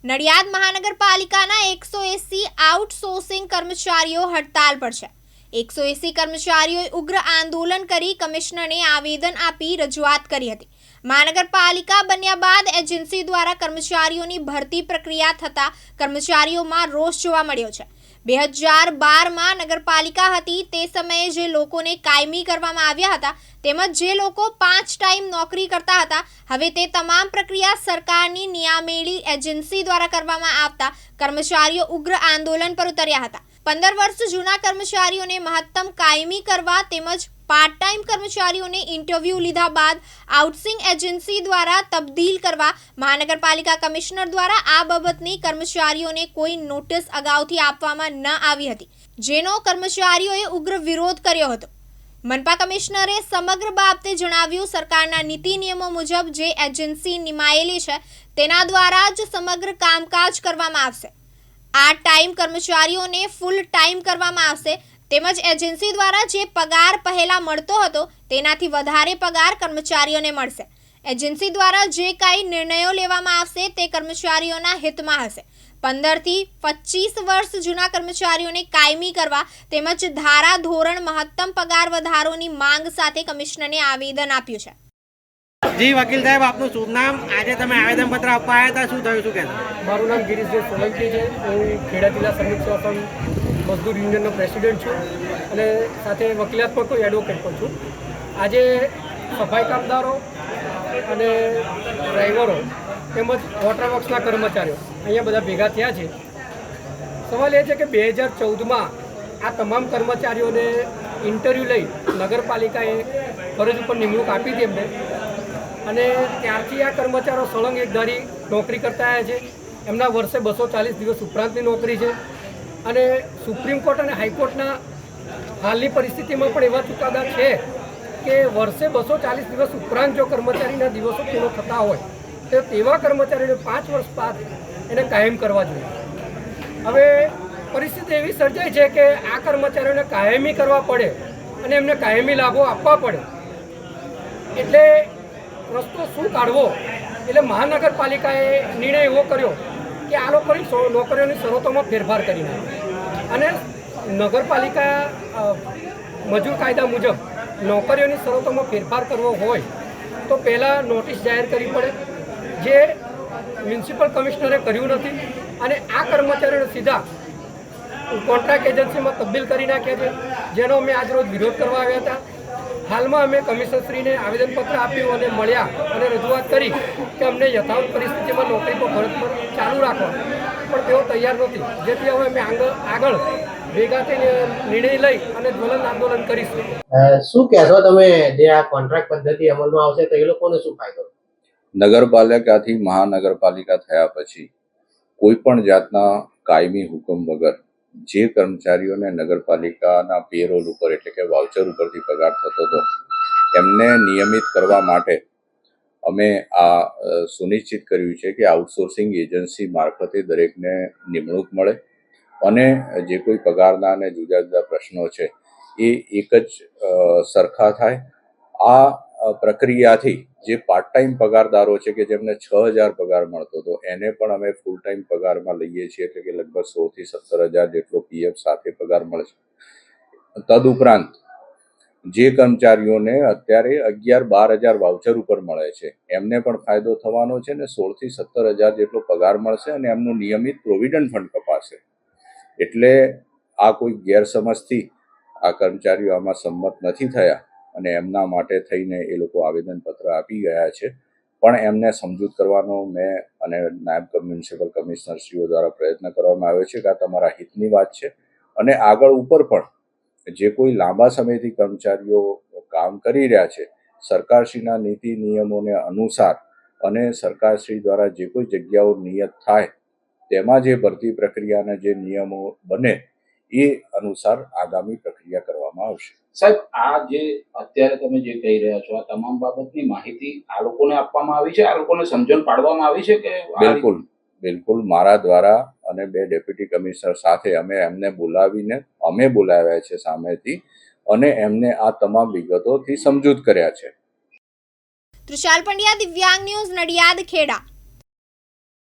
નડિયાદ મહાનગરપાલિકાના 180 આઉટસોર્સિંગ કર્મચારીઓ હડતાલ પર છે। 180 કર્મચારીઓએ ઉગ્ર આંદોલન કરી કમિશનરને આવેદન આપી રજૂઆત કરી હતી। મહાનગરપાલિકા બન્યા બાદ એજન્સી દ્વારા કર્મચારીઓની ભરતી પ્રક્રિયા થતા કર્મચારીઓમાં રોષ જોવા મળ્યો છે। 2012માં નગરપાલિકા હતી તે સમયે જે લોકોને કાયમી કરવામાં આવ્યા હતા તેમજ જે લોકો 5 ટાઈમ નોકરી કરતા હતા હવે તે તમામ પ્રક્રિયા સરકારની નિયામેલી એજન્સી દ્વારા કરવામાં આવતા કર્મચારીઓ ઉગ્ર આંદોલન પર ઉતર્યા હતા। 15 વર્ષ જૂના કર્મચારીઓને મહત્તમ કાયમી કરવા તેમજ પાર્ટ ટાઈમ કર્મચારીઓને ઇન્ટરવ્યૂ લીધા બાદ આઉટસોર્સિંગ એજન્સી દ્વારા તબદીલ કરવા મહાનગરપાલિકા કમિશનર દ્વારા આ બાબતની કર્મચારીઓને કોઈ નોટિસ અગાઉથી આપવામાં ન આવી હતી, જેનો કર્મચારીઓએ ઉગ્ર વિરોધ કર્યો હતો। મનપા કમિશનરે સમગ્ર બાબતે જણાવ્યું, સરકારના નીતિ નિયમો મુજબ જે એજન્સી નિમાયેલી છે તેના દ્વારા જ સમગ્ર કામકાજ કરવામાં આવશે। આ ટાઈમ કર્મચારીઓને ફૂલ ટાઈમ કરવામાં આવશે તેમજ એજન્સી દ્વારા જે પગાર પહેલા મળતો હતો તેનાથી વધારે પગાર કર્મચારીઓને મળશે। એજન્સી દ્વારા જે કાંઈ નિર્ણયો લેવામાં આવશે તે કર્મચારીઓના હિતમાં હશે। 15 થી 25 વર્ષ જૂના કર્મચારીઓને કાયમી કરવા તેમજ ધારા ધોરણ મહત્તમ પગાર વધારોની માંગ સાથે કમિશનરને આવેદન આપ્યું છે। જી વકીલ સાહેબ, આપનું શુભ નામ? આજે તમે આવેદનપત્ર આપવા આવ્યા હતા, શું થયું, શું કહેશો? મારું નામ ગિરીશભાઈ સોલંકી છે। હું ખેડા જિલ્લા શ્રમિક સેવા મજદૂર યુનિયનનો પ્રેસિડેન્ટ છું અને સાથે વકીલાત પણ કોઈ એડવોકેટ પણ છું। આજે સફાઈ કામદારો અને ડ્રાઈવરો તેમજ વોટર વર્ક્સના કર્મચારીઓ અહીંયા બધા ભેગા થયા છે। સવાલ એ છે કે 2014માં આ તમામ કર્મચારીઓને ઇન્ટરવ્યૂ લઈ નગરપાલિકાએ ફરજ ઉપર નિમણૂક આપી હતી એમને, અને ત્યારથી આ કર્મચારીઓ સળંગ એક ધારી નોકરી કરતા આવ્યા છે। એમના વર્ષે 240 દિવસ ઉપરાંતની નોકરી છે અને સુપ્રીમ કોર્ટ અને હાઈકોર્ટના હાલની પરિસ્થિતિમાં પણ એવા ચુકાદા છે કે વર્ષે 240 દિવસ ઉપરાંત જો કર્મચારીના દિવસો પૂર્ણ થતા હોય તો તેવા કર્મચારીઓને 5 વર્ષ બાદ એને કાયમ કરવા જોઈએ। હવે પરિસ્થિતિ એવી સર્જાઈ છે કે આ કર્મચારીઓને કાયમી કરવા પડે અને એમને કાયમી લાભો આપવા પડે, એટલે રસ્તો શું કાઢવો? એટલે મહાનગરપાલિકાએ નિર્ણય એવો કર્યો કે આ લોકોની નોકરીઓની શરતોમાં ફેરફાર કરી નાખ્યો અને નગરપાલિકા મજૂર કાયદા મુજબ નોકરીઓની શરતોમાં ફેરફાર કરવો હોય તો પહેલાં નોટિસ જાહેર કરવી પડે, જે મ્યુનિસિપલ કમિશનરે કર્યું નથી અને આ કર્મચારીઓને સીધા કોન્ટ્રાક્ટ એજન્સીમાં તબદીલ કરી નાખ્યા છે, જેનો અમે આજરોજ વિરોધ કરવા આવ્યા હતા। હાલમાં અમે કમિશનરશ્રીને આવેદનપત્ર આપ્યું અને મળ્યા અને રજૂઆત કરી કે અમને યથાવત પરિસ્થિતિમાં નોકરી પર ફરજ પર ચાલુ રાખવા, પણ તેઓ તૈયાર નથી, જેથી હવે અમે આગળ ભેગા થઈને નિર્ણય લઈ અને જ્વલંત આંદોલન કરીશું। શું કહેશો તમે, જે આ કોન્ટ્રાક્ટ પદ્ધતિ અમલમાં આવશે તો એ લોકોને શું ફાયદો? નગરપાલિકાથી મહાનગરપાલિકા થયા પછી કોઈ પણ જાતના કાયમી હુકમ વગર જે કર્મચારીઓને નગરપાલિકાના પેરોલ ઉપર એટલે કે વાઉચર ઉપરથી પગાર થતો હતો એમને નિયમિત કરવા માટે અમે આ સુનિશ્ચિત કર્યું છે કે આઉટસોર્સિંગ એજન્સી મારફતે દરેકને નિમણૂક મળે અને જે કોઈ પગારના અને જુદા જુદા પ્રશ્નો છે એ એક જ સરખા થાય। આ પ્રક્રિયાથી જે પાર્ટ ટાઈમ પગારદારો છે કે જેમને 6,000 પગાર મળતો હતો એને પણ અમે ફૂલ ટાઈમ પગારમાં લઈએ છીએ, એટલે કે લગભગ 16,000 થી 17,000 જેટલો પીએફ સાથે પગાર મળશે। તદુપરાંત જે કર્મચારીઓને અત્યારે 11-12,000 વાઉચર ઉપર મળે છે એમને પણ ફાયદો થવાનો છે અને 16,000 થી 17,000 જેટલો પગાર મળશે અને એમનું નિયમિત પ્રોવિડન્ટ ફંડ કપાશે। એટલે આ કોઈ ગેરસમજથી આ કર્મચારીઓ આમાં સંમત નથી થયા અને એમના માટે થઈને એ લોકો આવેદનપત્ર આપી ગયા છે, પણ એમને સમજૂત કરવાનો મેં અને નાયબ મ્યુનિસિપલ કમિશનરશ્રીઓ દ્વારા પ્રયત્ન કરવામાં આવ્યો છે કે આ તમારા હિતની વાત છે અને આગળ ઉપર પણ જે કોઈ લાંબા સમયથી કર્મચારીઓ કામ કરી રહ્યા છે સરકારશ્રીના નીતિ નિયમોને અનુસાર અને સરકારશ્રી દ્વારા જે કોઈ જગ્યાઓ નિયત થાય તેમાં જે ભરતી પ્રક્રિયાના જે નિયમો બને એ અનુસાર આગામી પ્રક્રિયા કરવામાં આવશે। સાહેબ, આ જે અત્યારે તમે જે કહી રહ્યા છો આ તમામ બાબતની માહિતી આ લોકોને આપવામાં આવી છે, આ લોકોને સમજણ પાડવામાં આવી છે કે? બિલકુલ મારા દ્વારા અને 2 ડેપ્યુટી કમિશનર સાથે અમે એમને બોલાવ્યા છે સામેથી અને એમને આ તમામ વિગતોથી સમજૂત કર્યા છે। તૃષાલ પંડ્યા, દિવ્યાંગ ન્યૂઝ, નડિયાદ, ખેડા।